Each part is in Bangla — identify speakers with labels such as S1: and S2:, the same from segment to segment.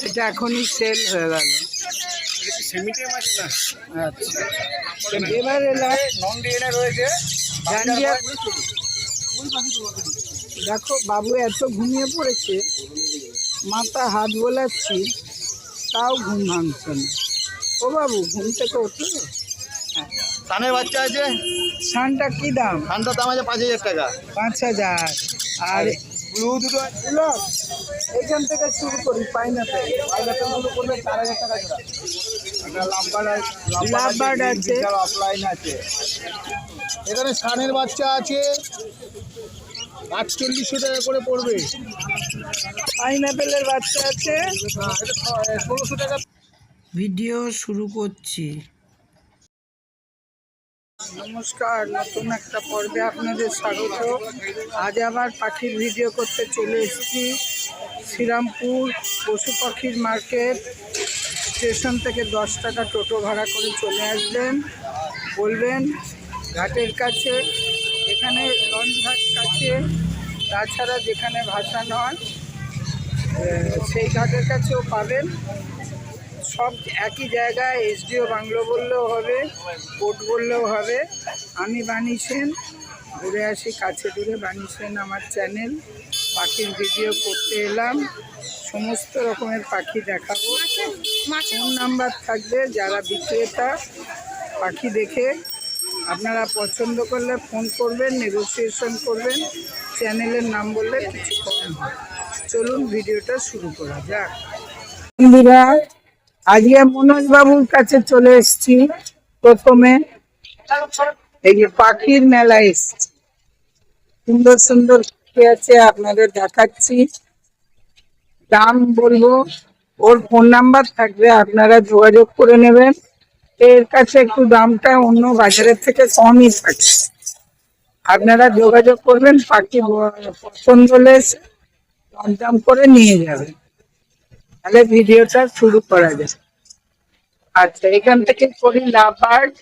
S1: এটা এখনই সেল হয়ে গেল। আচ্ছা, এবার এলাম
S2: নন ডিএনএ রয়েছে।
S1: ডান্ডিয়া। দেখো বাবু এত ঘুমিয়ে পড়েছে, মাথা হাত বোলাচ্ছি তাও ঘুম ভাঙছে না। ও বাবু ঘুম থেকে ওঠো।
S2: সানের বাচ্চা আছে।
S1: সানটা কি দাম?
S2: সানটার দাম আছে 5,000 টাকা।
S1: 5,000। আর
S2: ব্লু দুটো
S1: এগুলো এইখান থেকে শুরু করি। পাইনাপেল
S2: গুলো করবে 4,000 টাকা জোড়া। একটা
S1: লাভবার্ড আছে।
S2: অফলাইন আছে। এখানে সানের বাচ্চা আছে, 4800 টাকা করে পড়বে।
S1: পাইনাপেলের বাচ্চা আছে।
S2: এটা 1600 টাকা।
S1: ভিডিও শুরু করছি। নমস্কার, নতুন একটা পর্বে আপনাদের স্বাগত। আজ আবার পাখির ভিডিও করতে চলে এসেছি শ্রীরামপুর পশু পাখির মার্কেট। স্টেশন থেকে 10 টাকা টোটো ভাড়া করে চলে আসবেন, বলবেন ঘাটের কাছে। এখানে লঞ্চ ঘাট কাছে, তাছাড়া যেখানে ভাসান হয় সেই ঘাটের কাছেও পাবেন। সব একই জায়গায়, এসডিও বাংলো বললেও হবে, কোর্ট বললেও হবে। আমি বাণী সেন, ঘুরে আসি কাছে দূরে। বাণী সেন আমার চ্যানেল। পাখির ভিডিও করতে এলাম, সমস্ত রকমের পাখি দেখাবো। ফোন নাম্বার থাকবে, যারা বিক্রেতা পাখি দেখে আপনারা পছন্দ করলে ফোন করবেন, নেগোসিয়েশন করবেন। চ্যানেলের নাম বললে কিছু কম হয়। চলুন ভিডিওটা শুরু করা যাক। বন্ধুরা, আজকে মনোজ বাবুর কাছে চলে এসেছি। প্রথমে এই যে পাখির মেলা এসেছি, সুন্দর সুন্দর পাখি আছে, আপনাদের দেখাচ্ছি। দাম বলবো, ওর ফোন নাম্বার থাকবে, আপনারা যোগাযোগ করে নেবেন। এর কাছে একটু দামটা অন্য বাজারের থেকে কমই থাকে, আপনারা যোগাযোগ করবেন। পাখি পছন্দ হলে দাম করে নিয়ে যাবেন। তাহলে ভিডিওটা শুরু করা যায়। আচ্ছা, এখান থেকে করি লাভবার্ড।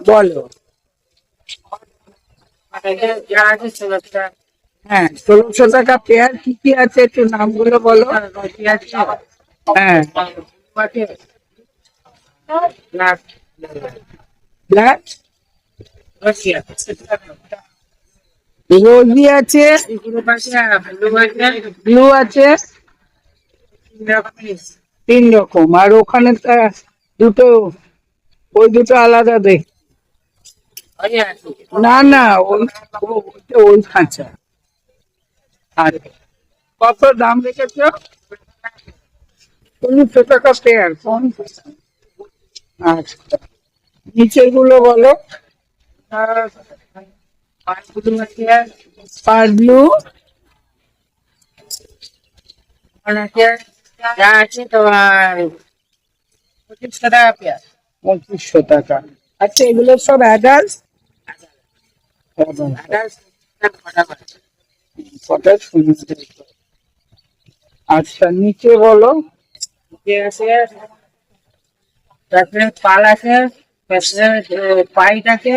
S1: বলো। হ্যাঁ, 1600 টাকা পেয়ার। কি কি আছে একটু নামগুলো বলো। হ্যাঁ, ব্ল্যাক রোজি আছে, ব্লু আছে, 3 রকম। আর ওখানে দুটো, ওই দুটো আলাদা দেখ। না না, ওই খাঁচা। আর কত দাম রেখেছ? 1900 টাকা পেয়ার। কোন? আচ্ছা, নিচের গুলো বলো। পার ব্লু আছে তোমার 2500 টাকা পেয়ার। 2500 টাকা। আচ্ছা, এগুলো সব অ্যাডাল্ট? আচ্ছা, নিচে বলো। পাল আছে, পাইট আছে,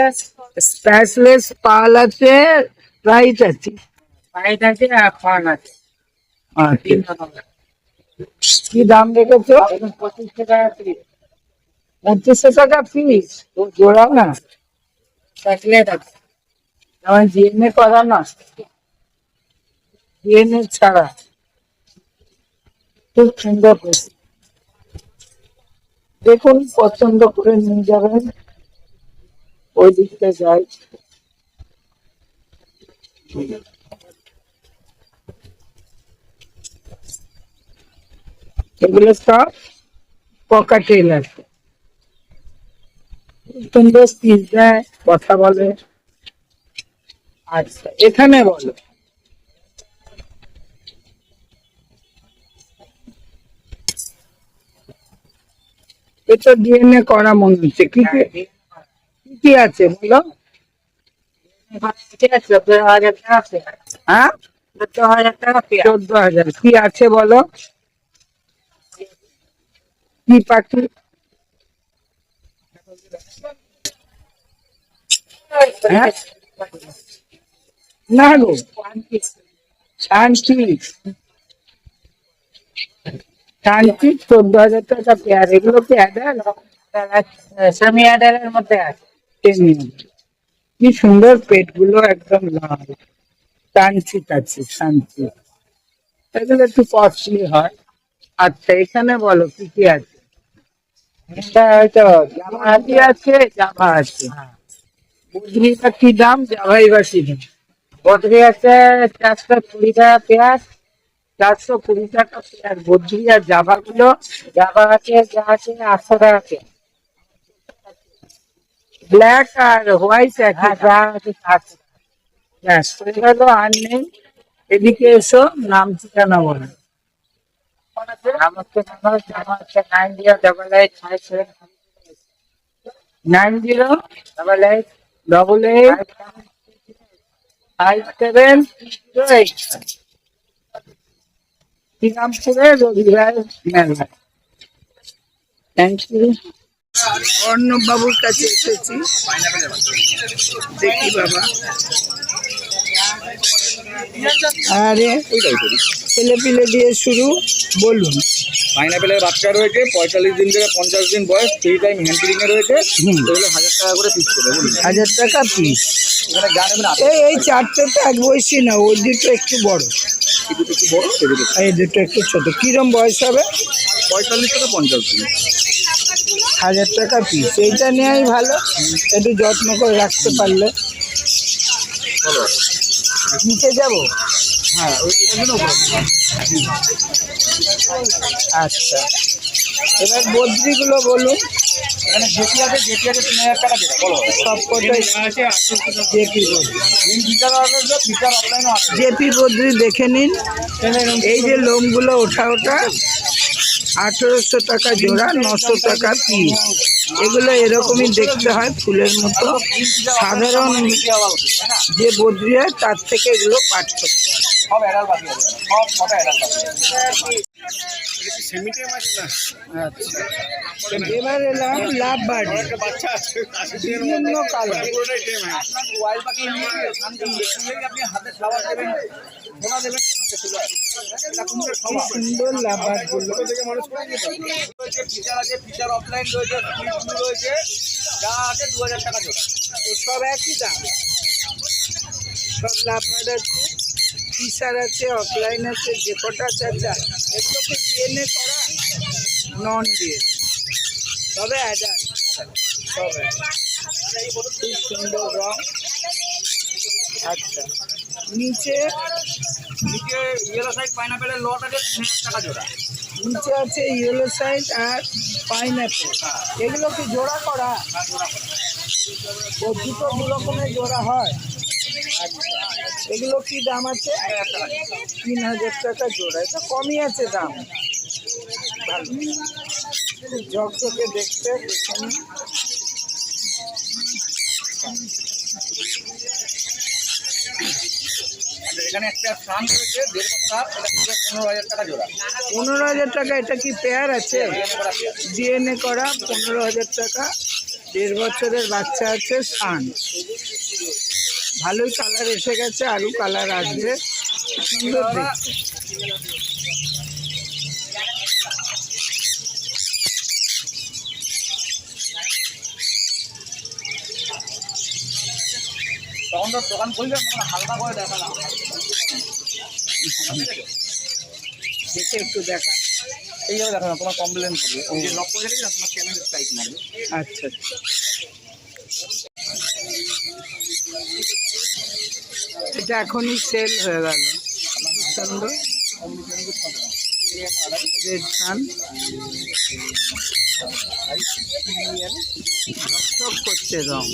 S1: স্প্যাচলেস পাল আছে, রাইট আছে, পাইট আছে, আর ফান আছে। কি দাম রেখেছো? 2500 টাকা পিস। 2500 টাকা পিস জোড়া না? চকলেট আছে, আমার জিএনএ করা না, জিএনএ ছাড়া। খুব সুন্দর হয়েছে, দেখুন পছন্দ করে নিয়ে যাবেন। ওই দিকটা যাই। এগুলো সব পকাটেল আছে, সুন্দর পিস দেয়, কথা বলে। আচ্ছা, এখানে বলো। এটা ডিএনএ করা মনে হচ্ছে। কি কি আছে বলো। হ্যাঁ, 14,000 টাকা। 14,000। কি আছে বলো, কি পাখি? হ্যাঁ, না গো, শান্তি শান্তি 14,000 টাকা পেয়ার। এগুলো কি অ্যাডাল?
S3: সেমি অ্যাডালের মধ্যে আছে।
S1: কি সুন্দর পেটগুলো, একদম লাল। শান্তি আছে, শান্তি। এগুলো একটু কস্টলি হয়। আচ্ছা, এখানে বলো কি কি আছে?
S3: এটা হয়তো জামা
S1: কি আছে? জাভা আছে।
S3: হ্যাঁ।
S1: বুঝলিটা কি দাম? জাভাই বা কি দাম?
S3: বদ্রি আছে 420 টাকা পেঁয়াজ।
S1: 420 টাকা পেয়ার বদ্রি। আর জাভা গুলো?
S3: জামা আছে যা আছে 800 টাকা পেঁয়াজ।
S1: ব্ল্যাক আর হোয়াইট একই
S3: হ্যাঁ,
S1: দাম।
S3: যা আছে 800 টাকা।
S1: ব্যাস, হয়ে গেল, আর নেই। এদিকে এসো, নাম ঠিকানা বলো।
S3: আমার তো নাম্বার জামা আছে 908857
S1: 908857 শ্রীরামপুরে রবিবার মেলা। Thank you. অর্ণব বাবুর কাছে এসেছি, দেখি বাবা। আরে ছেলে পিলে দিয়ে শুরু, বলুন।
S2: পাইনাপেলের বাচ্চা রয়েছে 45 দিন থেকে 50 দিন বয়স, 3 টাইম হ্যান্ড ফিডিং এ রয়েছে। এগুলো 1000 টাকা করে পিস করে বুঝলেন।
S1: 1000 টাকা পিস।
S2: এখানে গার্ডেন আছে,
S1: এই চারটে তো এক বয়সী না, ওই দুটো একটু বড়,
S2: এই দুটো একটু বড়, এই দুটো
S1: এই দুটো একটু ছোট। কিরম বয়স হবে?
S2: 45 থেকে 50 দিন।
S1: 1000 টাকা পিস। এইটা নেওয়াই ভালো, একটু যত্ন করে রাখতে পারলে।
S2: বলো।
S1: নিচে যাব?
S2: হ্যাঁ, এটা জন্য
S1: আচ্ছা, এবার বদ্রিগুলো বলুন।
S2: এখানে জেপি আছে 3000 টাকা যেটা বলো।
S1: সব কটাই
S2: আছে 800 টাকা।
S1: জেপি বদ্রি।
S2: ফিচার আছে, ফিচার অফলাইনও আছে।
S1: জেপি বদ্রি দেখে নিন। এই যে লোমগুলো ওঠা ওঠা, 1800 টাকা জোড়া, 900 টাকা পিস। এগুলো এরকমই দেখতে হয়, ফুলের মতো। সাধারণ যে বদ্রি হয় তার থেকে এগুলো পার্থক্য হয়।
S2: সব অ্যাডাল্ট বাকি আছে, সব কটা অ্যাডাল্ট বাকি আছে।
S1: এবার এলাম লাভ বার্ড, বিভিন্ন কালার।
S2: আপনার ওয়াইল্ড পাখি আপনি হাতে খাবার দেবেন, ঘোড়া দেবেন, হাতে চলে আসবে। এটা কুমড়োর খাবার।
S1: সুন্দর লাভ বার্ড গুলো।
S2: থেকে মানুষ করে নিয়ে যাবে। রয়েছে ফিচার আছে, ফিচার অফলাইন রয়েছে, স্প্লিট ব্লু রয়েছে, যা আছে 2000 টাকা জোড়া।
S1: তো সব একই দাম, সব লাভ বার্ড আছে, ফিশার আছে, অফলাইন আছে, যে কটা চাচা। এগুলোকে ডিএনএ করা, নন ডিএনএ, তবে অ্যাডাল্ট সব adult। খুব সুন্দর রং। আচ্ছা, নিচে
S2: নিচে ইয়েলো সাইড পাইনাপেলের লট আছে 3000 টাকা জোড়া।
S1: নিচে আছে ইয়েলো সাইড আর পাইনাপেল। এগুলো কি জোড়া করা? ও দুটো দু রকমের জোড়া হয়। আচ্ছা, এগুলো কি দাম আছে? 3000 টাকা জোড়া। এটা কমই আছে দাম, ভালো, খুব ঝকঝকে দেখতে। দেখুন,
S2: আচ্ছা, এখানে একটা ফ্রান্স রয়েছে 1.5 বছর, এটা 15,000 টাকা জোড়া।
S1: 15,000 টাকা। এটা কি পেয়ার আছে? ডিএনএ করা, 15,000 টাকা। 1.5 বছরের বাচ্চা আছে, সান। ভালোই কালার এসে গেছে, আরো কালার আসবে, সুন্দর দেখতে।
S2: তখন তো দোকান খুলবে, তখন হালকা করে দেখালাম।
S1: দেখে একটু দেখা।
S2: এইভাবে দেখালাম, তোমার কমপ্লেন করবে। ওই যে লক করে রেখেছি না, তোমার চ্যানেলের স্ট্রাইক মারবে।
S1: আচ্ছা, আচ্ছা। এটা এখনই সেল হয়ে গেল, সুন্দর রেড সান, ঝকঝক করছে রং।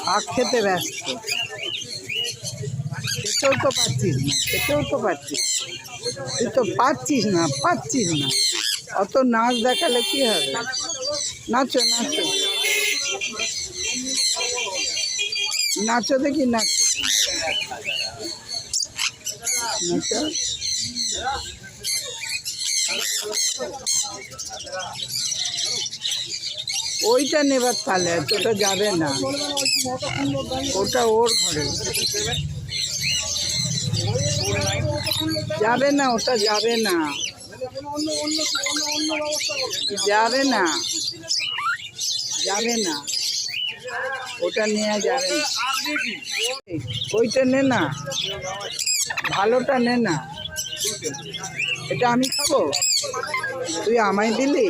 S1: শাক খেতে ব্যস্ত, খেতেও তো পাচ্ছিস না, খেতেও তো পাচ্ছিস, তুই তো পাচ্ছিস না, পাচ্ছিস না। অত নাচ দেখালে কি হবে? নাচো নাচো নাচো দেখি, নাচো নাচো। ওইটা নেবার তাহলে ওটা যাবে না, ওটা ওর ঘরে যাবে না, ওটা যাবে না, যাবে না, যাবে না, ওটা নেওয়া যাবে না। ওইটা নে না, ভালোটা নে না। এটা আমি খাবো, তুই আমায় দিলি?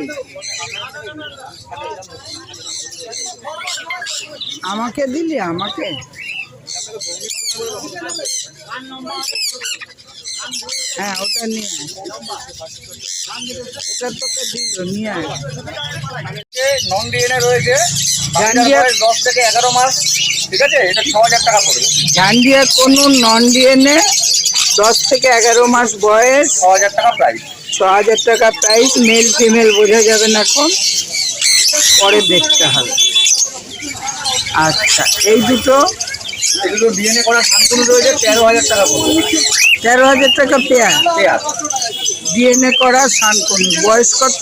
S1: আমাকে দিলি? আমাকে হ্যাঁ, ওটা নিয়ে আয়, ওটা তোকে দিল, নিয়ে আয়।
S2: নন ডিএনএ রয়েছে,
S1: জাঞ্জিয়া
S2: 10 থেকে 11 মাস, ঠিক আছে? এটা 6000 টাকা পড়বে।
S1: ঝান্ডিয়া কোনো নন ডিএনএ 10 থেকে 11 মাস বয়স,
S2: 6000 টাকা প্রাইস।
S1: 6000 টাকা প্রাইস। মেল ফিমেল বোঝা যাবে না, এখন পরে দেখতে হবে। আচ্ছা, এই দুটো
S2: এগুলো ডিএনএ করা শান্তনু রয়েছে, 13000 টাকা পড়বে।
S1: 13,000 টাকা পেয়ার।
S2: পেয়ার
S1: ডিএনএ করা শানকনু, বয়স কত?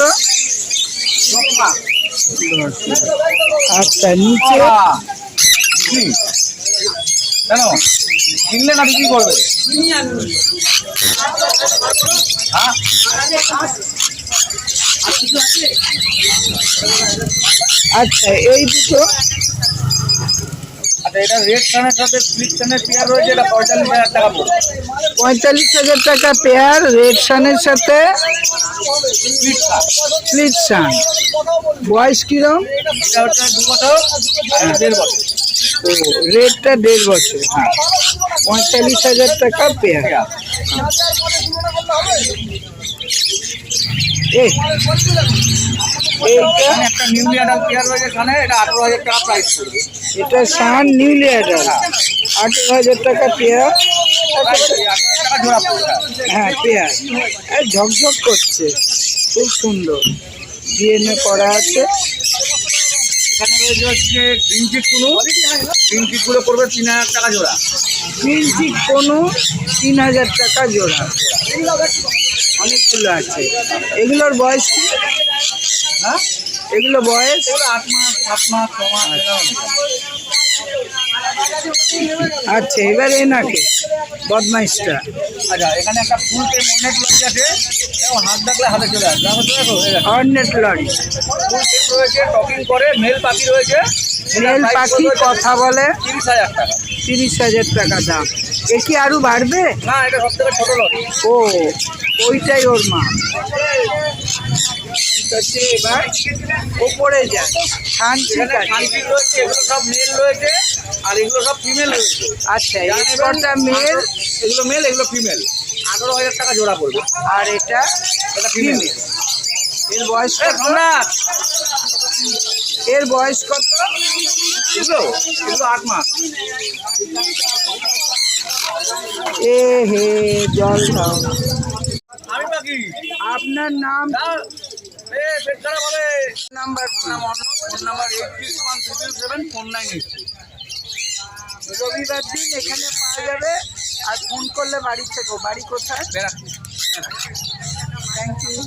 S2: 10 মাস।
S1: 10। আচ্ছা, নিচে
S2: কেন কিনলে না বিক্রি করবে? হ্যাঁ,
S1: আচ্ছা, এই দুটো
S2: আচ্ছা, এটা রেড সানের সাথে স্প্লিট সানের পেয়ার রয়েছে, এটা 45,000 টাকা পড়বে।
S1: 45,000 টাকা পেয়ার, রেড সানের সাথে
S2: স্প্লিট সান,
S1: স্প্লিট সান। বয়স কিরম?
S2: এটা হচ্ছে 2 বছর আর 1.5 বছর।
S1: ও, রেডটা 1.5 বছর। 45,000 টাকা পেয়ার।
S2: পেয়ার।
S1: এইটা
S2: এখানে একটা নিউলি অ্যাডাল্ট পেয়ার রয়েছে, এখানে এটা 18,000 টাকা প্রাইস পড়বে।
S1: এটা সান নিউলি অ্যাডাল্ট, 18,000 টাকা পেয়ার।
S2: 18,000 টাকা জোড়া পড়বে।
S1: হ্যাঁ, পেয়ার। ঝকঝক করছে, খুব সুন্দর, ডিএনএ করা আছে।
S2: এখানে রয়েছে হচ্ছে গ্রিন চিক কুনু, গ্রিন চিক গুলো পড়বে 3,000 টাকা জোড়া।
S1: গ্রিন চিক কোনো 3,000 টাকা জোড়া। অনেকগুলো আছে। এগুলোর বয়স কি?
S2: হ্যাঁ,
S1: এগুলো বয়স?
S2: এগুলো 8 মাস, 7 মাস, 6 মাস এরকম।
S1: আচ্ছা, এবার এনাকে বদমাইশটা।
S2: আচ্ছা, এখানে একটা ফুল টেম অনেক লঞ্চ আছে, এও হাত ডাকলে হাতে চলে আসবে। দেখো তো, দেখো, এই দেখো।
S1: অর্নেট লরি,
S2: ফুল টেম রয়েছে, টকিং করে, মেল পাখি রয়েছে।
S1: মেল পাখি কথা বলে।
S2: 30,000 টাকা।
S1: 30,000 টাকা দাম। এ কি আরো বাড়বে?
S2: না, এটা সব থেকে ছোট লট।
S1: ও, ওইটাই ওর মা। ঠিক আছে, এবার ওপরে যায়। শান্তি
S2: এখানে শান্তি রয়েছে, এগুলো সব মেল রয়েছে, আর এগুলো সব ফিমেল রয়েছে।
S1: আচ্ছা, এই কটা মেল,
S2: এগুলো মেল, এগুলো ফিমেল। 18,000 টাকা জোড়া পড়বে।
S1: আর এটা
S2: এটা ফিমেল।
S1: ফিমেল। এর বয়স
S2: এ,
S1: কত?
S2: সম্রাট,
S1: এর বয়স কত?
S2: এগুলো এগুলো 8 মাস।
S1: এ হে, জল দাও।
S2: আমি পাখি
S1: আপনার নাম?
S2: দাও। এ, পেট খারাপ হবে।
S1: নাম্বার?
S2: নাম অন্য, ফোন নাম্বার 8613774983।
S1: রবিবার দিন এখানে পাওয়া যাবে, আর ফোন করলে বাড়ি থেকে। বাড়ি কোথায়?
S2: ব্যারাকপুর।
S1: Thank you.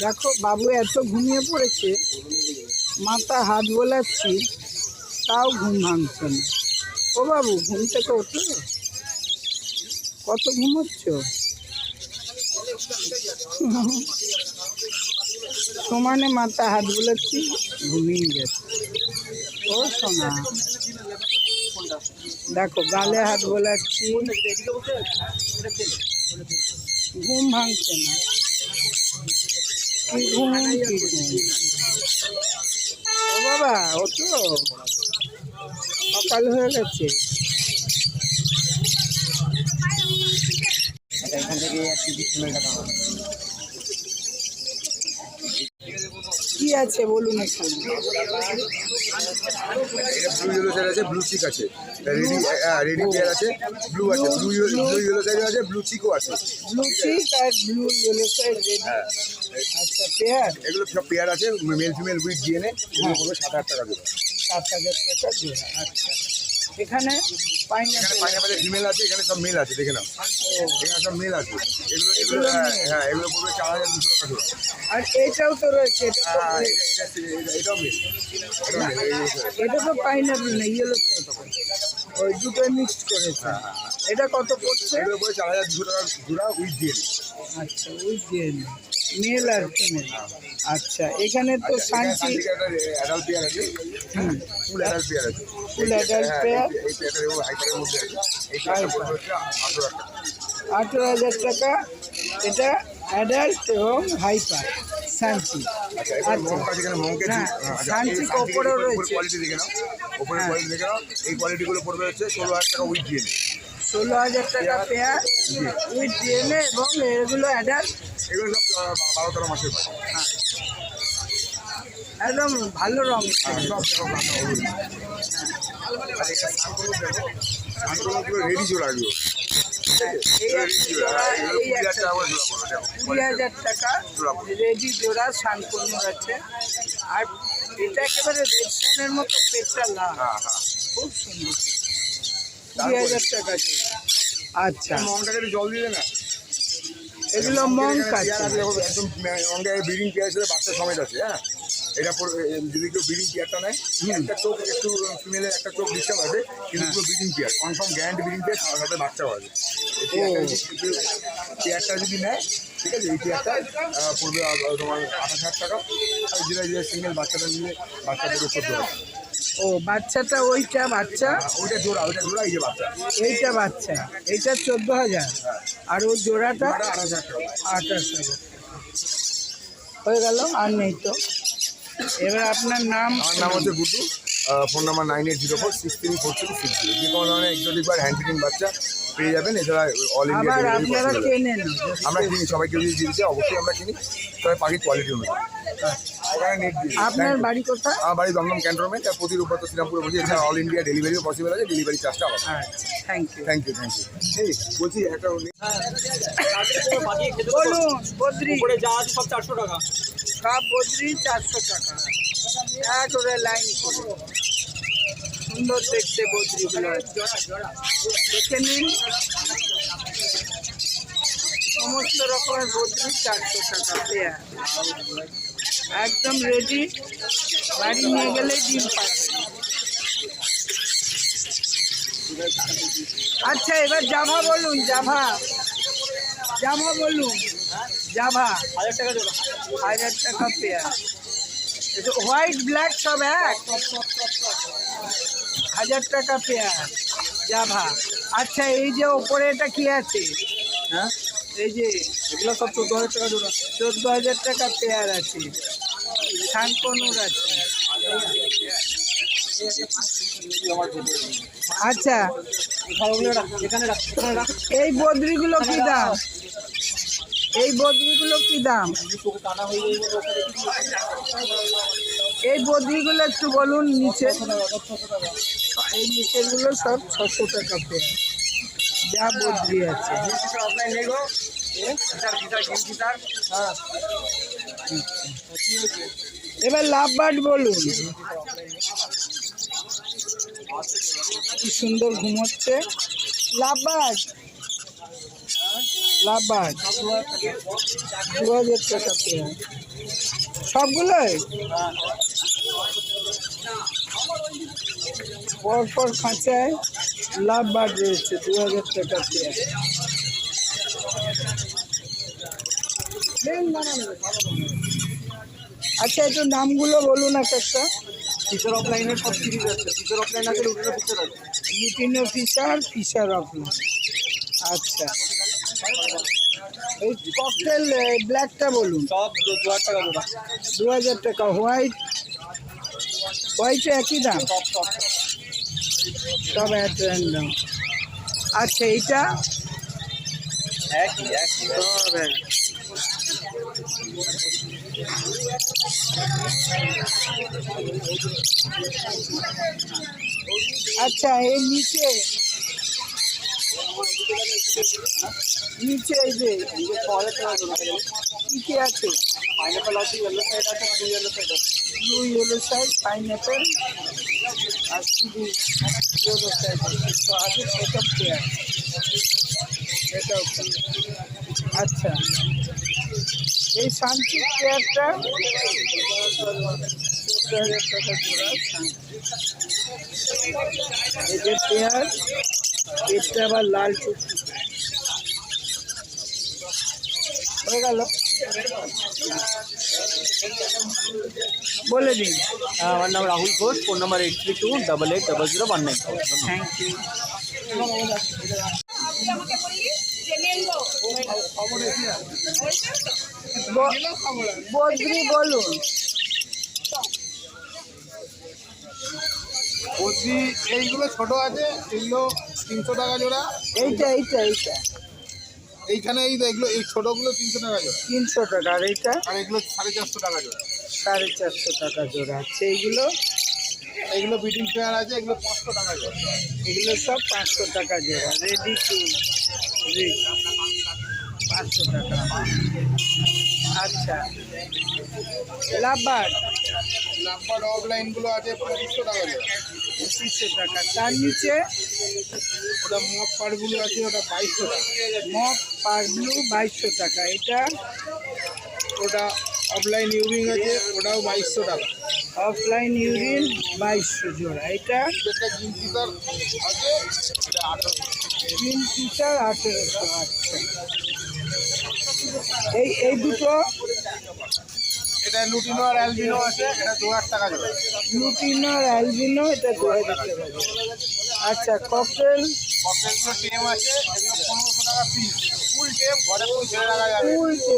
S1: দেখো, বাবু এত ঘুমিয়ে পড়েছে, মাথা হাত বোলাচ্ছি, তাও ঘুম ভাঙছে না। ও বাবু, ঘুম থেকে ওঠো, কত ঘুমোচ্ছ? সমানে মাথা হাত বোলাচ্ছি, ঘুমিয়ে গেছে। ও সোনা, দেখো গালে হাত বোলাচ্ছি, ঘুম ভাঙছে না। কি ঘুম, কি ঘুম। ও বাবা, ওঠো, সকাল হয়ে গেছে। কি আছে বলুন এখানে?
S4: এটা ব্লু ইয়েলো সাইড আছে, ব্লু চিক আছে, রেডি রেডি পেয়ার আছে, ব্লু আছে, ব্লু ইয়েলো সাইড আছে, ব্লু চিকও আছে।
S1: ব্লু চিক আর ব্লু ইয়েলো সাইড রেডি।
S4: হ্যাঁ
S1: আচ্ছা পেয়ার
S4: এগুলো সব পেয়ার আছে, মেল ফিমেল উইথ ডিএনএ, এগুলো পড়বে 7,000 টাকা জোড়া।
S1: 7,000 টাকা জোড়া। আচ্ছা এখানে
S4: এখানে
S1: পাইনাপেল
S4: পাইনাপেলের ফিমেল আছে, এখানে সব মেল আছে, দেখে নাও এখানে সব মেল আছে। এগুলো এগুলো হ্যাঁ এগুলো পড়বে 4,200 টাকা জোড়া।
S1: আর এটাও তো রয়েছে, এটা তো
S4: হ্যাঁ এটাও মেল,
S1: এটা তো পাইনাপেল না, ইয়েলো সাইড, ওই দুটো মিক্সড করেছে। এটা কত পড়ছে?
S4: এগুলো পড়বে 4,200 টাকা জোড়া উইথ ডিএনএ।
S1: আচ্ছা ওই যে মেল আর ফিমেল। আচ্ছা এখানে তো সানচি
S4: অ্যাডাল্ট পেয়ার আছে, ফুল অ্যাডাল্ট পেয়ার আছে,
S1: ফুল অ্যাডাল্ট পেয়ার
S4: এই পেয়ারটা এবং হাইপারের মধ্যে আছে। এই পেয়ারটা পড়বে হচ্ছে
S1: 18,000 টাকা। এটা অ্যাডাল্ট এবং হাইপার সানচি।
S4: আচ্ছা এবার মঙ্ক আছে, এখানে মঙ্কের
S1: না, সানচিক ওপরেও রয়েছে।
S4: কোয়ালিটি দেখে নাও, ওপরের কোয়ালিটি দেখে নাও। এই কোয়ালিটিগুলো পড়বে হচ্ছে 16,000 টাকা উইথ ডিএনএ।
S1: 16,000 টাকা পেয়ার উইথ ডিএনএ, এবং এগুলো অ্যাডাল্ট
S4: এগুলো সব 12-13 মাসের পাখি।
S1: একদম ভালো রং।
S4: সব দেখো কাঁচা হলুদ। আর এটা সানকোনো দেখো, সানকোনো পুরো রেডি জোড়া এগুলো।
S1: এই একটা জোড়া, এই একটা 20,000 টাকা রেডি জোড়া শানকনুর আছে। আর এটা একেবারে রেশনের মতো পেটটা লাল,
S4: হ্যাঁ হ্যাঁ
S1: খুব সুন্দর। 20,000 টাকা জোড়া। আচ্ছা
S4: মঙ্কটাকে একটু জল দিলে না,
S1: এগুলো মঙ্ক
S4: পেয়ার
S1: আছে।
S4: আছে দেখো, একদম মঙ্কের ব্রিডিং পেয়ার ছিল, বাচ্চা সমেত আছে। হ্যাঁ এটা যদি কেউ ব্রিডিং পেয়ারটা নেয়, একটা চোখ একটু ফিমেলের একটা চোখ ডিস্টার্ব আছে, কিন্তু পুরো breeding pair confirm guarantee breeding pair, সাথে বাচ্চাও আছে। পেয়ারটা যদি নেয়, ঠিক আছে, এই পেয়ারটা পড়বে তোমার 28,000 টাকা। আর যেটা সিঙ্গেল বাচ্চাটা নিলে বাচ্চা পড়বে 14,000।
S1: ও বাচ্চাটা, ওইটা বাচ্চা,
S4: ওইটা জোড়া এই যে বাচ্চা,
S1: এইটা বাচ্চা, এইটা 14,000, আর ওই জোড়াটা
S4: 28,000 টাকা।
S1: 28,000 হয়ে গেল। আর নেই তো। এবার আপনার নাম?
S4: আমার নাম হচ্ছে গুড্ডু, ফোন নাম্বার 9804634360। যে কোনো ধরনের এক্সোটিক বা হ্যান্ড ফিডিং বাচ্চা পেয়ে যাবেন। এছাড়া অল
S1: আবার
S4: ইন্ডিয়া
S1: আপনারা কেনেন?
S4: আমরা কিনি, সবাইকে যদি দিতে চাই অবশ্যই আমরা কিনি, তবে পাখির কোয়ালিটি অনুযায়ী। ওখানে নেট দিই।
S1: আপনার বাড়ি কোথায়?
S4: আমার বাড়ি দমদম ক্যান্টনমেন্ট, আর প্রতি রূপত শ্রীরামপুরে বলছি। এছাড়া অল ইন্ডিয়া ডেলিভারিও পসিবল আছে, ডেলিভারি চার্জটা আলাদা।
S1: আচ্ছা থ্যাংক ইউ।
S4: থ্যাংক ইউ এই বলছি একটা
S1: বলুন। বদ্রি
S2: যা আছে সব 400 টাকা।
S1: সব বদ্রি 400 টাকা, এক করে লাইন করে। সুন্দর দেখতে বদ্রিগুলো, দেখে নিন। সমস্ত রকমের বদ্রি 400 টাকা পেয়ার, একদম রেডি। বাড়ি নিয়ে গেলে ডিম পাবে। আচ্ছা এবার জাভা বলুন। জাভা বলুন। জাভা
S2: 1000 টাকা জোড়া।
S1: 1000 টাকা পেয়ার। হোয়াইট ব্ল্যাক সব এক, 1000 টাকা পেয়ার জাভা। আচ্ছা এই যে ওপরে এটা কি আছে?
S2: হ্যাঁ
S1: এই যে
S2: এগুলো সব 14,000 টাকা জোড়া।
S1: 14,000 টাকা পেয়ার আছে। শানকনুর আছে। আচ্ছা এই বদ্রিগুলো কি দাম? এই বদ্রিগুলো কি দাম? এই বদ্রিগুলো একটু বলুন। নিচে এই নিচেরগুলো সব 600 টাকা পেয়ার, যা বদ্রি আছে। এবার লাভবার্ড বলুন। কি সুন্দর ঘুমোচ্ছে লাভবার্ড। 2,000 টাকা পেয়ার সবগুলোই। পরপর খাঁচায় লাভবার্ড রয়েছে, 2,000 টাকা পেয়ার। আচ্ছা একটু নামগুলো বলুন এক একটা।
S2: ফিচার অফলাইনের সব সিরিজ আছে। ফিচার অফলাইন আছে, লুটিনো ফিচার আছে।
S1: Lutino Fischer, Fischer opaline. আচ্ছা এই ককটেল ব্ল্যাকটা বলুন।
S2: সব 2,000 টাকা জোড়া।
S1: 2,000 টাকা। হোয়াইটে একই দাম, সব এক দাম। আচ্ছা এইটা
S2: একই
S1: সব এক। আচ্ছা, এই নিচে নিচে এই যে কি কি আছে?
S2: পাইনাপেল আছে, ইয়েলো সাইড আছে, ব্লু ইয়েলো সাইড আছে।
S1: ব্লু ইয়েলো সাইড পাইনঅ্যাপেল আর শুধু ইয়েলো সাইড তো আগে সেটা পেয়ার এটাও আচ্ছা। এই শান্তি পেয়ারটা 14,000 টাকা জোড়া। এই যে পেয়ার, এটা আবার লাল টুপি হয়ে গেল। বলে দিন।
S2: আমার নাম Rahul Ghosh, phone number 8328880019।
S1: Thank you. Badri বলুন।
S4: বলছি এইগুলো ছোট আছে, এগুলো 300 টাকা জোড়া।
S1: এইটা এইটা এইটা
S4: এইখানে এগুলো এই ছোটগুলো 300 টাকা জোড়া,
S1: 300 টাকা। আর এইটা
S4: আর এগুলো 450 টাকা জোড়া।
S1: 450 টাকা জোড়া আছে। এইগুলো
S4: এগুলো বিডিং পেয়ার আছে, এগুলো 500 টাকা জোড়া।
S1: এগুলো সব 500 টাকা জোড়া। রেডি টু রিড 500 টাকা। আচ্ছা, লাভবার
S4: নাম্বার অফলাইনগুলো আছে 2500 টাকা জোড়া।
S1: 2500 টাকা। তার নিচে
S4: ওটা মপ পারগুলো আছে, ওটা 2200 টাকা।
S1: মপ পারব্লু 2200 টাকা। এটা
S4: ওটা অফলাইন ইউরিং আছে, ওটাও 2200 টাকা।
S1: অফলাইন ইউরিন 2200 জোড়া। এটা
S4: একটা জিম টিচার আছে, এটা 1800।
S1: তিন টিচার 1800। আচ্ছা, এই দুটো
S4: এটা লুটিনো আর অ্যালবিনো আছে, এটা 2000 টাকা জোড়া।
S1: লুটিনো আর অ্যালবিনো, এটা 2000 টাকা জোড়া। আচ্ছা, ককটেল
S4: ককটেলগুলো টেম আছে, এগুলো 1500 টাকা পিস। ফুল টেম, ঘরে ফুল ছেড়ে রাখা যাবে।
S1: উল্টে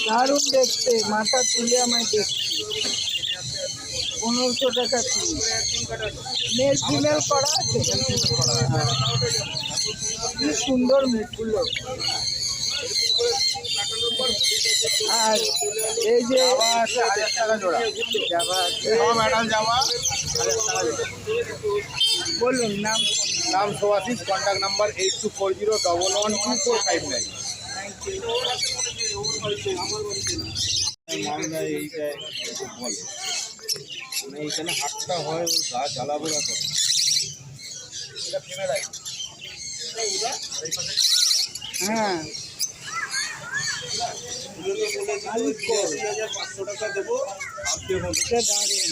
S1: দারুণ দেখতে, মাথা তুলে আমায় দেখছি। 1500 টাকা পিস। মেল ফিমেল করা আছে। কি সুন্দর মুখগুলো। আর এই যে
S4: জামা আছে 1000 টাকা জোড়া।
S1: জামা আছে।
S4: সব অ্যাডাল জামা 1000 টাকা জোড়া।
S1: বলুন নাম।
S4: নাম সোয়াশিস, কন্ট্যাক্ট নাম্বার 8240112459। এইখানে হাতটা হয়, ওর গা জ্বালাপোড়া করে। এটা ফিমেল আইটেম।
S1: হ্যাঁ,
S4: 500 টাকা দেবো।
S1: এটা দারুণ।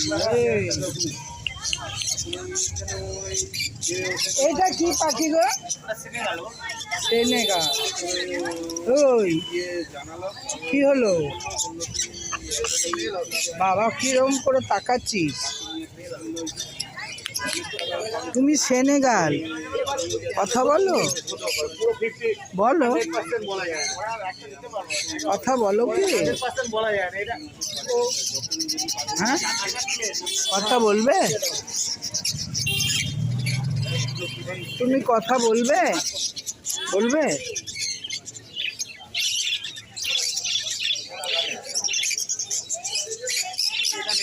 S1: এটা কি পাখি গো? সেনেগা। ওই কি হলো বাবা, কিরম করে তাকাচ্ছিস? তুমি সেনেগাল, কথা বলো বলো, কথা বলো কি? হ্যাঁ, কথা বলবে? তুমি কথা বলবে? বলবে?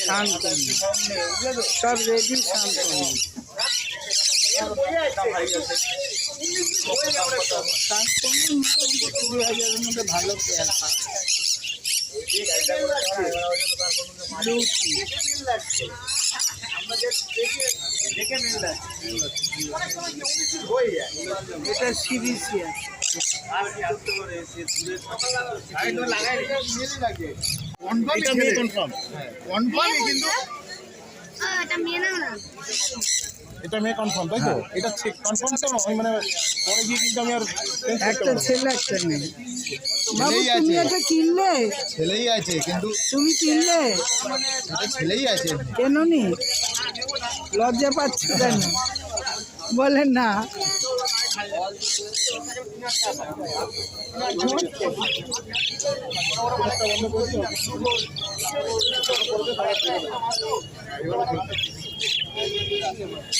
S1: শান্তনু সব রেডি। শান্তনু শান্তনু মোটামুটি 20,000-এর মধ্যে ভালো পেয়ার পায়। এটা সিরিজই আছে।
S4: এটা মেয়ে কনফার্ম, তাই তো? এটা কনফার্ম তো আমি মানে পরে গিয়ে কিন্তু আমি আর
S1: একটা ছেলে একটা মেয়ে। বাবু তুমি এটা কিনলে?
S4: ছেলেই আছে, কিন্তু
S1: তুমি কিনলে
S4: এটা ছেলেই আছে।
S1: কেন নি? লজ্জা পাচ্ছ কেন? বলে না।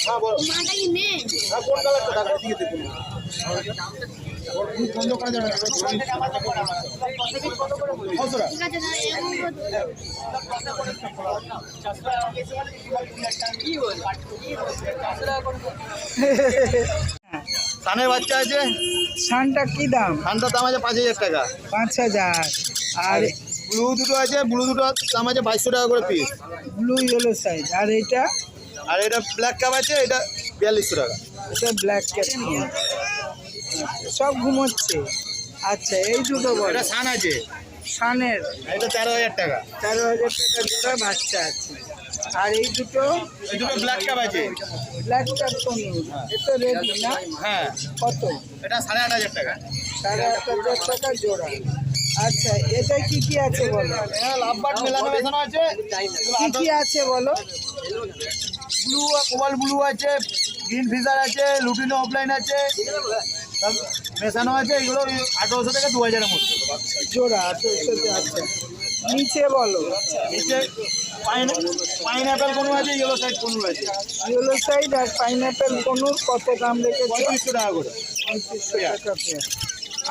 S2: হ্যাঁ বলো
S5: মাটা কি নেই?
S2: হ্যাঁ কোন কালারটা দাদা এদিকে দেখুন বন্ধ করা যাবে না কতটা
S5: ঠিক আছে দাদা, এমন
S2: সানের বাচ্চা আছে
S1: সানটা কি দাম?
S2: সানটার দাম আছে 5,000 টাকা
S1: 5,000। আর
S2: ব্লু দুটো আছে ব্লু দুটো দাম আছে 2,200 টাকা করে পিস
S1: ব্লু ইয়েলো সাইজ। আর এইটা?
S2: আর এটা ব্ল্যাক কাপ আছে এটা 4200 টাকা
S1: এটা ব্ল্যাক ক্যাপ। সব ঘুমোচ্ছে। আচ্ছা, এই দুটো বড়
S2: এটা সান আছে
S1: সানের
S2: এটা 13,000 টাকা
S1: 13,000 টাকা জোড়া বাচ্চা আছে। আর এই দুটো
S2: এই দুটো ব্ল্যাক কাপ আছে
S1: ব্ল্যাক ক্যাপ কোন? এটা রেডি না?
S2: হ্যাঁ
S1: কত?
S2: এটা 8,500 টাকা
S1: 8,500 টাকা জোড়া। আচ্ছা, এটা কি কি আছে বলো?
S2: লাভবার্ড মেলানো মেশানো আছে
S1: কি কি আছে বলো?
S2: ব্লু কোবাল ব্লু আছে গ্রিন ফিশার আছে লুটিনো অফলাইন আছে সব মেশানো আছে এগুলো 1,800 থেকে 2,000 এর মধ্যে
S1: জোড়া 800। আচ্ছা, নিচে বলো।
S2: নিচে পাইনঅ্যাপেল কোনো আছে ইয়েলো সাইড কোনো আছে
S1: ইয়েলো সাইড আর পাইনঅ্যাপেল কোনুর কত দাম রেখেছো?
S2: 3,500 টাকা করে
S1: 3500 টাকা পেয়ার।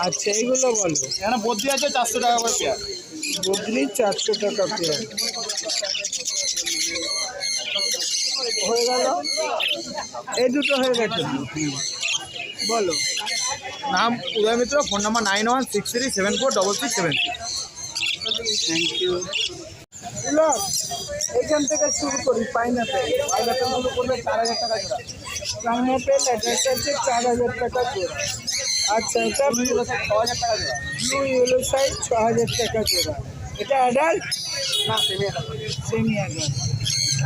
S1: আচ্ছা, এইগুলো বলো।
S2: এখানে বদ্রি আছে 400 টাকা করে পেয়ার
S1: বদলি 400 টাকা পেয়ার। হয়ে গেল? এই দুটো হয়ে গেছে। বলো।
S2: নাম উদয় মিত্র ফোন নাম্বার 9163746676
S1: থ্যাংক ইউ। এইখান থেকে শুরু করি। পাইনঅ্যাপেল
S2: পাইনঅ্যাপেলগুলো করবে 4,000 টাকা জোড়া
S1: পাইনঅ্যাপেল এটা হচ্ছে 4,000 টাকা জোড়া। আচ্ছা, এটা
S2: ব্লু ইয়েলো সাইড 6,000 টাকা জোড়া
S1: ব্লু ইয়েলো সাইজ 6,000 টাকা জোড়া। এটা অ্যাডাল্ট?
S2: না সেমি এটা
S1: সেমি অ্যাডাল্ট।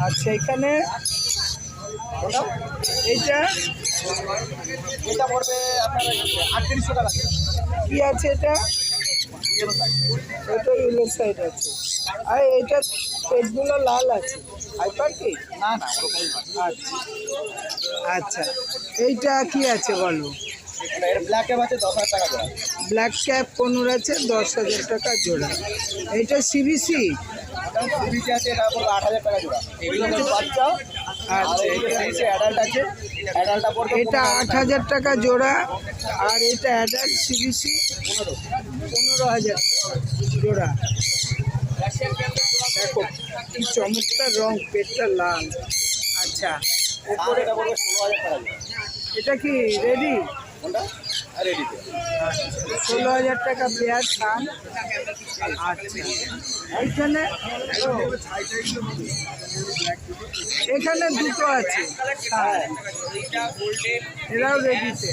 S1: আচ্ছা, এখানে এইটা
S2: এটা পড়বে আপনার 3,800 টাকা জোড়া
S1: কি আছে? এটা
S2: ইয়েলো সাইড
S1: এটা ইয়েলো সাইড আছে। আর এইটা পেটগুলো লাল আছে। হাইপার কি?
S2: না না ওরকমই না
S1: আচ্ছা আচ্ছা, এইটা কি আছে বলো?
S2: এর ব্ল্যাক ক্যাপ আছে 10,000 টাকা জোড়া
S1: ব্ল্যাক ক্যাপ কোনুর আছে 10,000 টাকা জোড়া। এইটা সিবিসি?
S2: সিবিসি আছে এটা পড়বে 8,000 টাকা জোড়া এগুলো হচ্ছে বাচ্চা আর
S1: আচ্ছা,
S2: এই সিবিসি অ্যাডাল্ট আছে অ্যাডাল্টটা পড়বে
S1: এটা 8,000 টাকা জোড়া। আর এটা অ্যাডাল্ট সিবিসি 15,000 টাকা জোড়া। দেখো কি চমৎকার রং, পেটটা লাল। আচ্ছা,
S2: আর এটা পড়বে 16,000 টাকা জোড়া
S1: এটা কি রেডি?
S2: কোনটা আর রেডিতে
S1: 16,000 টাকা পেয়ার সান। আচ্ছা, এইখানে এখানে দুটো আছে সান। এরাও রেডিতে।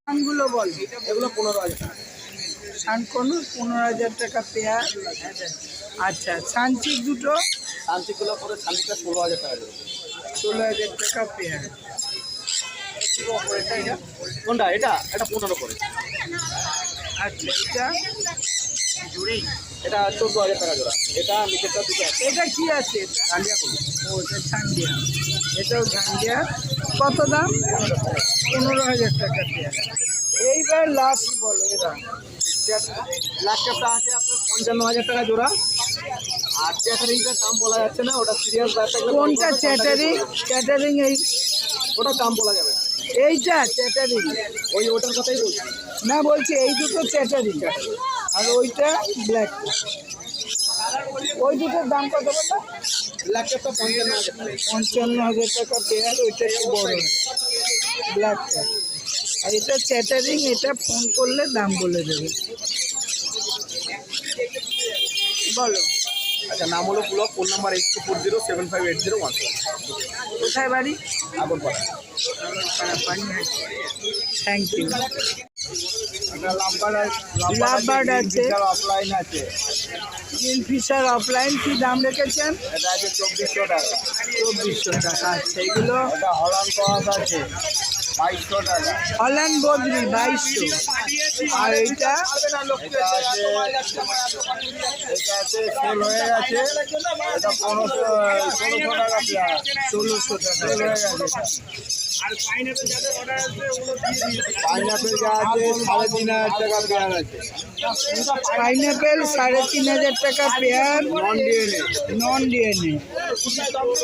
S1: সানগুলো বল।
S2: এগুলো 15,000 টাকা
S1: সান কোনো 15,000 টাকা পেয়ার। আচ্ছা, সানচিক দুটো
S2: শান্তিগুলো পড়বে শান্তিটা 16,000 টাকা জোড়া
S1: 16,000 টাকা পেয়ার।
S2: কোনটা এটা এটা 15 করে
S1: আচ্ছা, এটা
S2: এটা 14,000 টাকা জোড়া এটা নিচেরটা দুটো আছে
S1: এটা কি আছে?
S2: গান্ডিয়া করুন
S1: ও, এটা ঝান্ডিয়া। এটাও ঝান্ডিয়া। কত দাম? 15,000 টাকা পেয়ার। এইবার লাস্ট বলো। এরা
S2: ব্ল্যাক ক্যাপটা আছে আপনার 55,000 টাকা জোড়া আর চ্যাটারিংটার দাম বলা যাচ্ছে না ওটা সিরিয়াস ব্যাপার
S1: কোনটা চ্যাটারিং? চ্যাটারিং এই
S2: ওটা দাম বলা যাবে না
S1: এইটা চ্যাটারিং
S2: ওটার কথাই বলছি
S1: না, বলছি এই দুটো চ্যাটারিং আর ওইটা ব্ল্যাক। ওই দুটোর দাম কত বলতো?
S2: ব্ল্যাক ক্যাপটা 55,000 টাকা
S1: 55,000 টাকা পেয়ার। ওইটা একটু বড় ব্ল্যাক ক্যাপ। আর এটা চ্যাটারিং। এটা ফোন করলে দাম বলে দেবে। বলো।
S2: আচ্ছা নাম হলো পুলক ফোন নাম্বার 8240758017
S1: কোথায় বাড়ি?
S2: Agarpara
S1: thank you.
S2: এটা
S1: লাভবার্ড আছে,
S2: অফলাইন আছে
S1: গ্রিন ফিশার অফলাইন। কি দাম রেখেছেন?
S2: এটা আছে 2,400 টাকা
S1: 2,400 টাকা। আচ্ছা, এগুলো
S2: এটা হল্যান্ড ক্রস আছে 2,200 টাকা
S1: হল্যান্ড বদলি 2,200। আর এইটা
S2: এটা আছে সেল হয়ে গেছে এটা 1600 টাকা পেয়ার
S1: 1,600 টাকা।
S2: সেল হয়ে গেছে পাইনাপেল যা আছে 3,500 টাকা পেয়ার আছে।
S1: পাইনাপেল 3,500 টাকা pair,
S2: non DNA.
S1: Non DNA,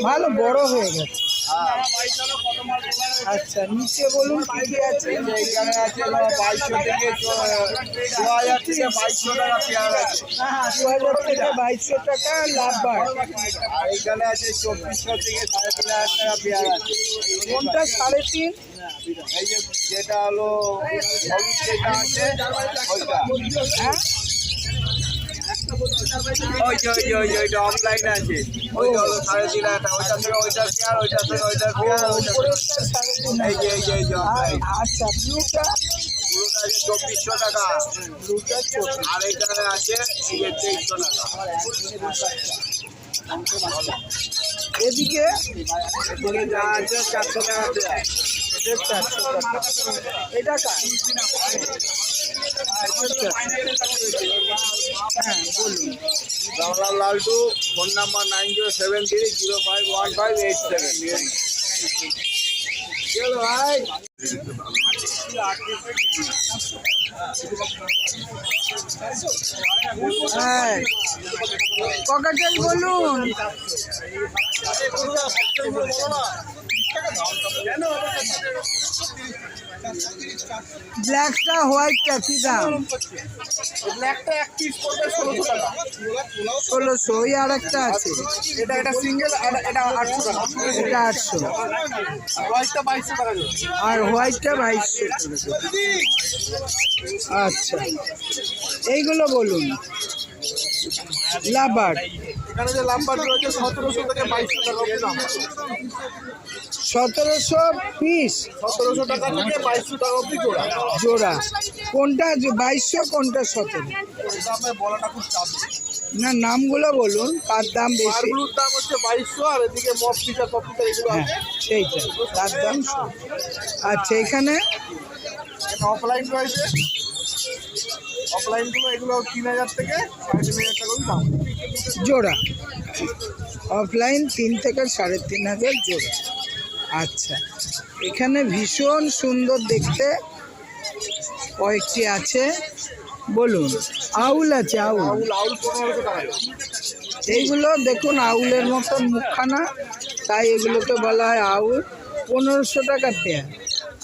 S1: ভালো বড় হয়ে গেছে। আচ্ছা, নিচে বলুন কি কি আছে।
S2: এখানে আছে 2,200 থেকে 2,000 থেকে 2,200 টাকা পেয়ার আছে।
S1: 2,000 থেকে 2,200 টাকা লাভবার।
S2: আর এখানে আছে 2,400 থেকে 3,500 টাকা পেয়ার আছে।
S1: কোনটা 3.5?
S2: এই যে যেটা হলো হলুদ যেটা আছে ওইটা।
S1: হ্যাঁ,
S2: ওইটা অফলাইন আছে। ওইটা হলো 3,500 টাকা। ওইটা থেকে ওইটার পেয়ার, ওইটা থেকে ওইটার পেয়ার, ওইটা থেকে
S1: উপরেরটা 3.5।
S2: এই যে অফলাইন।
S1: আচ্ছা, ব্লুটা?
S2: পুরোটা আছে 2,400 টাকা।
S1: ব্লুটা 24।
S2: আর এখানে আছে এই যে 2,300 টাকা।
S1: এদিকে
S2: এদিকে যা আছে 400 টাকা পেয়ার।
S1: 400 টাকা। এটা কার? হ্যাঁ, বলুন।
S2: রামলাল লালটু, ফোন নাম্বার 9073051587। চলো ভাই।
S1: হ্যাঁ, ককাটেল বলুন। ব্ল্যাকটা হোয়াইটটা কি দাম?
S2: ব্ল্যাকটা এক পিস পড়বে 1,600 টাকা।
S1: 1600। ওই আর একটা আছে,
S2: এটা সিঙ্গেল, এটা 800 টাকা।
S1: এটা 800।
S2: হোয়াইটটা 2,200 টাকা।
S1: আর হোয়াইটটা 2,200। আচ্ছা, এইগুলো বলুন। লাভার
S2: এখানে যে লাম্বার রয়েছে 1,700 থেকে 2,200 টাকা অবধি দাম।
S1: 1,700 পিস,
S2: 1,700 টাকা থেকে 2,200 টাকা অবধি জোড়া।
S1: জোড়া। কোনটা 2,200, কোনটা 17?
S2: এটা আপনার বলাটা খুব চাপ।
S1: না, নামগুলো বলুন, কার দাম বেশি?
S2: পারগুলোর দাম হচ্ছে 2,200, আর এদিকে মপ পিসা কপিটা এগুলো
S1: হ্যাঁ,
S2: আছে।
S1: সেইটা, তার দাম। আচ্ছা, এখানে
S2: অফলাইন রয়েছে। অফলাইনগুলো এগুলো 3,000 থেকে 3,500 টাকা অবধি দাম।
S1: জোড়া। অফলাইন 3 থেকে 3,500 জোড়া। আচ্ছা, এখানে ভীষণ সুন্দর দেখতে কয়েকটি আছে, বলুন। আউল আছে, আউল।
S2: আউল 1,500 টাকা।
S1: এইগুলো দেখুন আউলের মতন মুখখানা, তাই এগুলোকে বলা হয় আউল। 1,500 টাকা পেয়ার।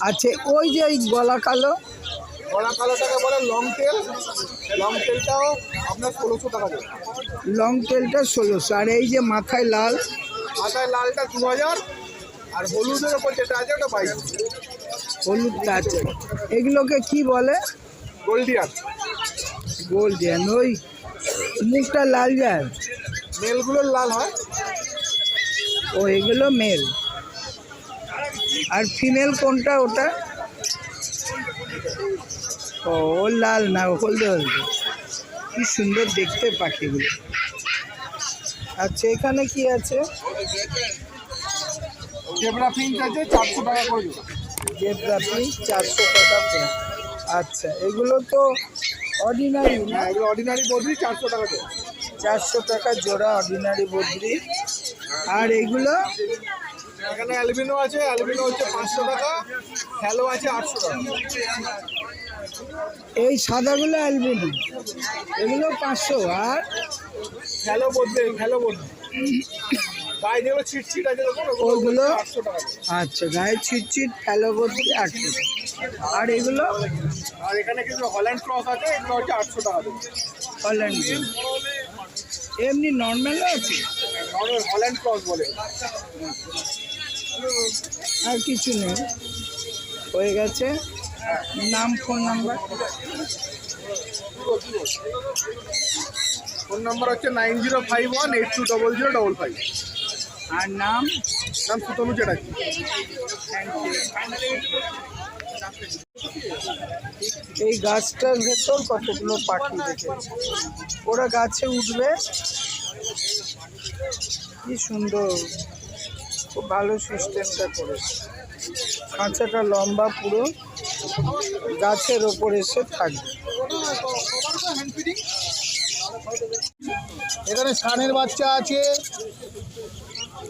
S1: আছে ওই যে এই গলা কালো,
S2: গলা কালোটাকে বলে লং টেল। লং টেলটাও আপনার 1,600 টাকা দেবে।
S1: লং টেলটা 1,600। আর এই যে মাথায় লাল,
S2: মাথায় লালটা 2,000। আর হলুদের ওপর যেটা আছে ওটা 2,200।
S1: হলুদটা আছে। এগুলোকে কি বলে?
S2: গোল্ডিয়ান।
S1: গোল্ডিয়ান। ওই মুখটা লাল যায়,
S2: মেলগুলোর লাল হয়।
S1: ও এগুলো মেল। আর ফিমেল কোনটা ওটা? ও ও লাল না, হলদে হলদে। কি সুন্দর দেখতে পাখিগুলো। আচ্ছা, এখানে কি আছে?
S2: জেব্রা ফিঞ্চ আছে 400 টাকা করে জোড়া।
S1: জেব্রা ফিঞ্চ 400 টাকা পেয়ার। আচ্ছা, এগুলো তো অর্ডিনারি না?
S2: হ্যাঁ, এগুলো অর্ডিনারি বদ্রি 400 টাকা জোড়া।
S1: 400 টাকা জোড়া অর্ডিনারি বদ্রি। আর এগুলো
S2: এখানে অ্যালবিনো আছে। অ্যালবিনো হচ্ছে 500 টাকা। হ্যালো আছে 800 টাকা।
S1: এই সাদাগুলো অ্যালবিনো, এগুলো 500। আর
S2: হ্যালো বদ্রি, হ্যালো বদ্রি গায়ে যেগুলো ছিটছিট আছে দেখুন,
S1: ওগুলো
S2: 800 টাকা।
S1: আচ্ছা, গায়ে ছিটছিট ফেলো বদ্রি 800 টাকা। আর এগুলো
S2: আর এখানে কিছু হল্যান্ড ক্রস আছে, এগুলো হচ্ছে 800 টাকা দেবে।
S1: হল্যান্ড। এমনি নর্মালও আছে,
S2: হল্যান্ড ক্রস বলে।
S1: আর কিছু নেই, হয়ে গেছে। নাম, ফোন নাম্বার?
S2: ফোন নাম্বার হচ্ছে 9051820055।
S1: আর নাম?
S2: নাম সুতনু চ্যাটার্জি।
S1: এই গাছটার ভেতর কতগুলো পাখি দেখেছি, ওরা গাছে উঠবে। কি সুন্দর, খুব ভালো সিস্টেমটা করেছে। খাঁচাটা লম্বা, পুরো গাছের ওপর এসে থাকবে।
S2: এখানে ষাঁড়ের বাচ্চা আছে,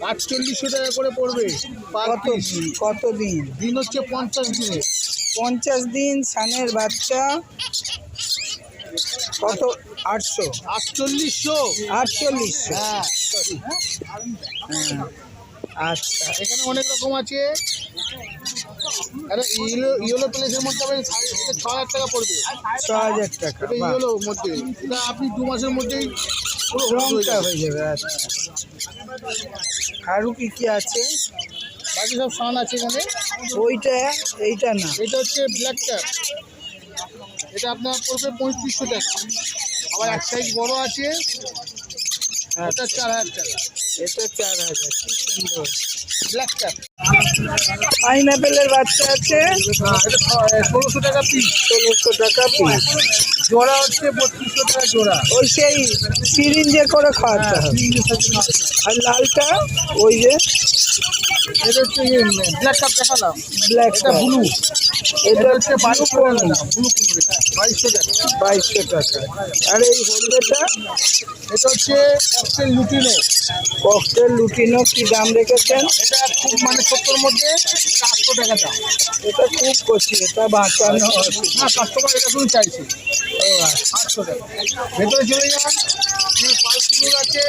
S2: 4800 টাকা করে পড়বে
S1: কত দিন কত দিন?
S2: দিন হচ্ছে 50 দিনে।
S1: 50 দিন সানের বাচ্চা কত? 800
S2: 4800।
S1: 4800।
S2: হ্যাঁ,
S1: হ্যাঁ আচ্ছা
S2: এখানে অনেক রকম আছে। আরে ইয়েলো প্লেসের মধ্যে হবে 6000 টাকা পড়বে।
S1: 6000 টাকা।
S2: এটা ইয়েলোর মধ্যে, এটা আপনি 2 মাসের মধ্যেই পুরো
S1: রংটা হয়ে যাবে। আচ্ছা আরও কি কি আছে?
S2: বাকি সব সান আছে এখানে।
S1: ওইটা এইটা না,
S2: এটা হচ্ছে ব্ল্যাক ক্যাপ, এটা আপনার পড়বে 3500 টাকা। আবার এক সাইজ বড় আছে, এটা 4000 টাকা।
S1: এটা 4000। কি সুন্দর।
S2: ব্ল্যাক ক্যাপ
S1: পাইনাপেলের বাচ্চা আছে,
S2: এটা 1600 টাকা পিস।
S1: 1600 টাকা পিস।
S2: জোড়া হচ্ছে 3200 টাকা জোড়া।
S1: ওই সেই সিরিঞ্জে করে খাওয়াতে হবে। আর লালটা ওই যে
S2: এটা হচ্ছে ব্ল্যাক কাপ দেখালাম,
S1: ব্ল্যাক
S2: এটা ব্লু,
S1: এটা হচ্ছে
S2: 2200 টাকা দাম। ব্লু কুনুর 2200 টাকা।
S1: 2200 টাকা। আর এই হলদেটা
S2: এটা হচ্ছে ককটেল লুটিনো।
S1: ককটেল লুটিনো কি দাম রেখেছেন?
S2: এটা খুব মানে 70 মধ্যে 800 টাকা দাম।
S1: এটা খুব কচি, এটা বাঁচানো আছে।
S2: না, কাস্টমার এটা শুধু চাইছে।
S1: ও আচ্ছা।
S2: 800 টাকা। ভেতরে চলে যান, পাল কুনুর আছে,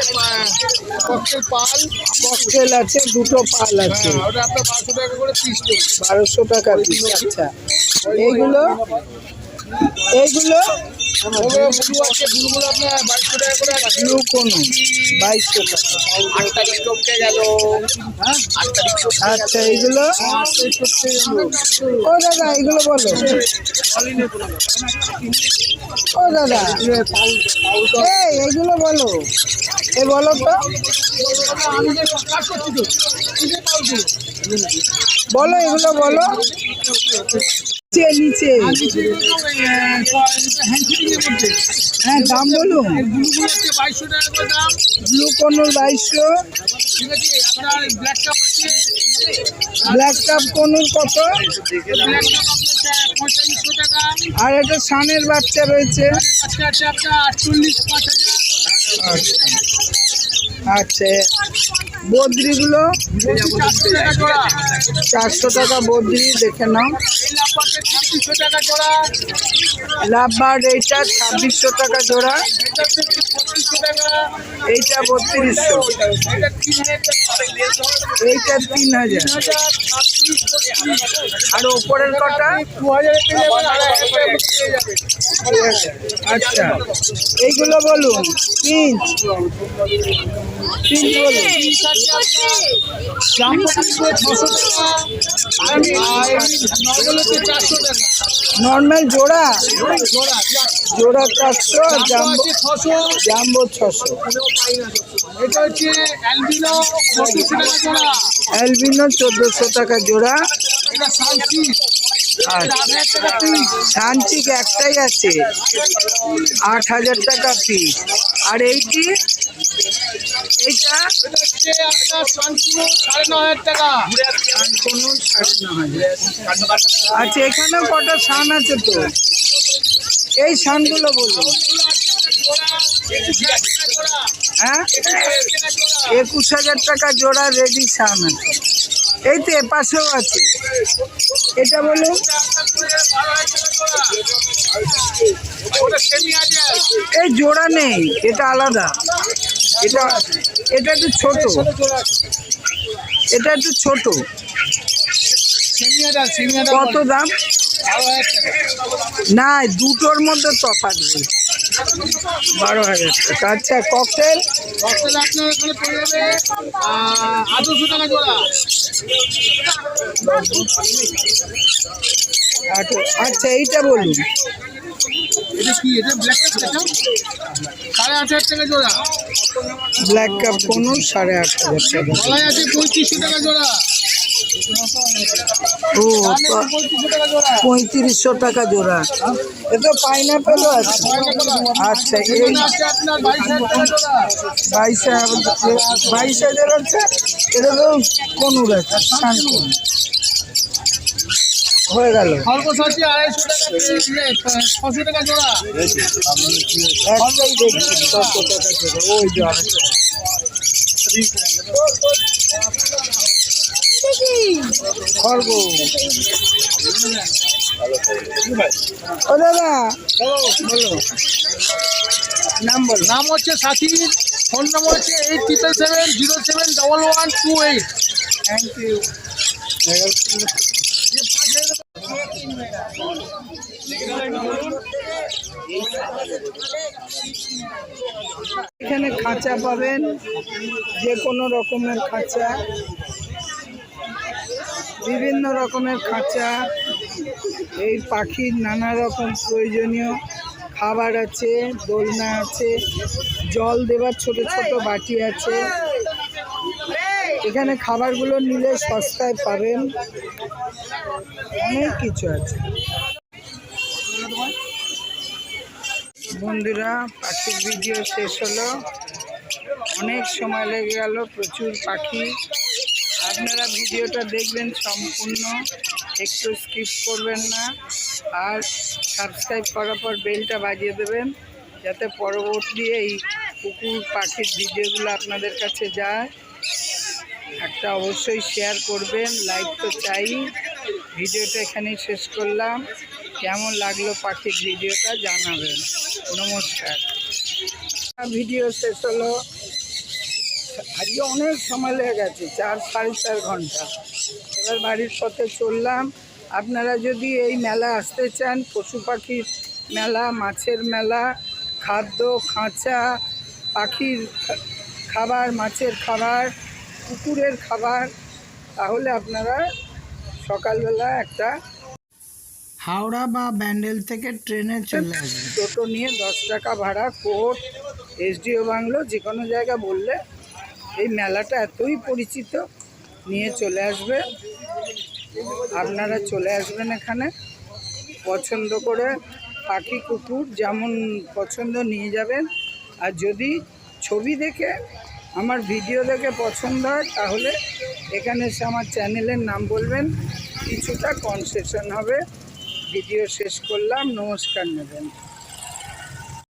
S2: ককটেল পাল।
S1: ককটেল আছে, দুটো পাল আছে,
S2: হ্যাঁ, ওটা আপনার 1200 টাকা করে পিস পড়বে।
S1: 1200 টাকা পিস। আচ্ছা এইগুলো এইগুলো
S2: ব্লু আছে, ব্লুগুলো আপনার 2200 টাকা করে আছে।
S1: ব্লু কোনো 2200 টাকা।
S2: 8 তারিখ টপকে গেল। হ্যাঁ, 8 তারিখ
S1: আচ্ছা এইগুলো ও দাদা এগুলো বলো। ও দাদা এই এইগুলো বলো, এ বলো তো, বলো এগুলো বলো। নিচে নিচে হ্যাঁ দাম বলুন।
S2: 2200 টাকা করে দাম।
S1: ব্লু কোনোর 2200।
S2: ঠিক আছে, আপনার ব্ল্যাক কাপ আছে,
S1: ব্ল্যাক কাপ কোনোর কত?
S2: ব্ল্যাক কাপ আপনার 4500 টাকা।
S1: আর এটা সানের বাচ্চা রয়েছে।
S2: আজকে আছে আপনার 48-5000।
S1: আচ্ছা বদ্রিগুলো
S2: 400 টাকা জোড়া।
S1: 400 টাকা বদ্রি, দেখে নাও।
S2: এই লাম্বারটা 2600 টাকা জোড়া।
S1: লাভবার্ড এইটা 2600 টাকা জোড়া,
S2: এটা 3500 টাকা।
S1: এইটা 3200,
S2: এটা 3000 টাকা।
S1: এইটা 3000।
S2: 2600
S1: আর ওপরের কটা?
S2: 2000 পেয়ে যাবেন, 2500 পেয়ে যাবেন।
S1: আচ্ছা এইগুলো বলুন। পিঞ্চ পিঞ্চ বলুন।
S2: জাম্বো পিসে 600 টাকা। আর নর্মাল হচ্ছে 400 টাকা।
S1: নর্মাল জোড়া
S2: জোড়া
S1: জোড়া 400,
S2: জাম্বো
S1: জাম্বো
S2: আছে 600।
S1: জাম্বো 600।
S2: এটা হচ্ছে অ্যালবিনো 1400 টাকা জোড়া।
S1: অ্যালবিনো 1400 টাকা জোড়া।
S2: এটা সানসিস,
S1: আর
S2: 8000 টাকা পিস।
S1: সানচিক একটাই আছে, 8000 টাকা পিস। আর এইটি এইটা
S2: এটা হচ্ছে আপনার সানকুনো 9500 টাকা।
S1: কোনো 9500। আচ্ছা এখানেও কটা সান আছে তো, এই সানগুলো বলুন। হ্যাঁ 21000 টাকা জোড়া রেডি সান আছে। এই তো এপাশেও আছে, এটা বলুন। এই জোড়া নেই, এটা আলাদা। এটা এটা একটু ছোট, এটা একটু ছোট। কত দাম? না দুটোর মধ্যে তফাৎ বলছি। 12000 টাকা। আচ্ছা ককটেল
S2: ককটেল আপনার এখানে পড়ে যাবে 800 টাকা জোড়া।
S1: আচ্ছা এইটা বলুন।
S2: এটা কি? এটা ব্ল্যাক কাপ, এটা 8500 টাকা জোড়া।
S1: ব্ল্যাক কাপ কোনো 8500 টাকা।
S2: গলায় আছে 3500 টাকা জোড়া।
S1: ও
S2: কানে আছে 3500 টাকা জোড়া।
S1: 3500 টাকা জোড়া। এটা পাইনাপেলও আছে। আচ্ছা এই
S2: এখানে আছে আপনার 22000 টাকা জোড়া।
S1: 22000 আছে। এটা তো কোনুর আছে, সান কোন হয়ে গেল।
S2: খরগোশ আছে 250 টাকা পিস, 600 টাকা জোড়া।
S1: একটাই দেখছি 600 টাকা জোড়া। ওই যে আরেকটা। খরগোশ। ও দাদা বলো, নাম বলো।
S2: নাম হচ্ছে সাথীর, ফোন নম্বর হচ্ছে 8770711128।
S1: Thank you. এখানে খাঁচা পাবেন, যে কোনো রকমের খাঁচা, বিভিন্ন রকমের খাঁচা। এই পাখির নানা রকম প্রয়োজনীয় খাবার আছে, দোলনা আছে, জল দেবার ছোট ছোট বাটি আছে। এখানে খাবারগুলো নিলে সস্তায় পাবেন, অনেক কিছু আছে। বন্ধুরা, পাখির ভিডিও শেষ হলো, অনেক সময় লেগে গেল, প্রচুর পাখি। আপনারা ভিডিওটা দেখবেন সম্পূর্ণ, একটু স্কিপ করবেন না, আর সাবস্ক্রাইব করার পর বেলটা বাজিয়ে দেবেন, যাতে পরবর্তী এই কুকুর পাখির ভিডিওগুলো আপনাদের কাছে যায়। একটা অবশ্যই শেয়ার করবেন, লাইক তো চাই। ভিডিওটা এখানেই শেষ করলাম। কেমন লাগলো পাখির ভিডিওটা জানাবেন। নমস্কার। ভিডিও শেষ হলো, আজকে অনেক সময় লেগে গেছে, 4-4.5 ঘন্টা। এবার বাড়ির পথে চললাম। আপনারা যদি এই মেলা আসতে চান, পশু পাখির মেলা, মাছের মেলা, খাদ্য, খাঁচা, পাখির খাবার, মাছের খাবার, কুকুরের খাবার, তাহলে আপনারা সকালবেলা একটা হাওড়া বা ব্যান্ডেল থেকে ট্রেনে চলে আসবেন। টোটো নিয়ে 10 টাকা ভাড়া, কোর্ট, এসডিও বাংলো, যে কোনো জায়গা বললে এই মেলাটা এতই পরিচিত, নিয়ে চলে আসবে। আপনারা চলে আসবেন এখানে, পছন্দ করে পাখি কুকুর যেমন পছন্দ নিয়ে যাবেন। আর যদি ছবি দেখে, আমার ভিডিও দেখে পছন্দ হয়, তাহলে এখানে এসে আমার চ্যানেলের নাম বলবেন, কিছুটা কনসেশন হবে। ভিডিও শেষ করলাম, নমস্কার নেবেন।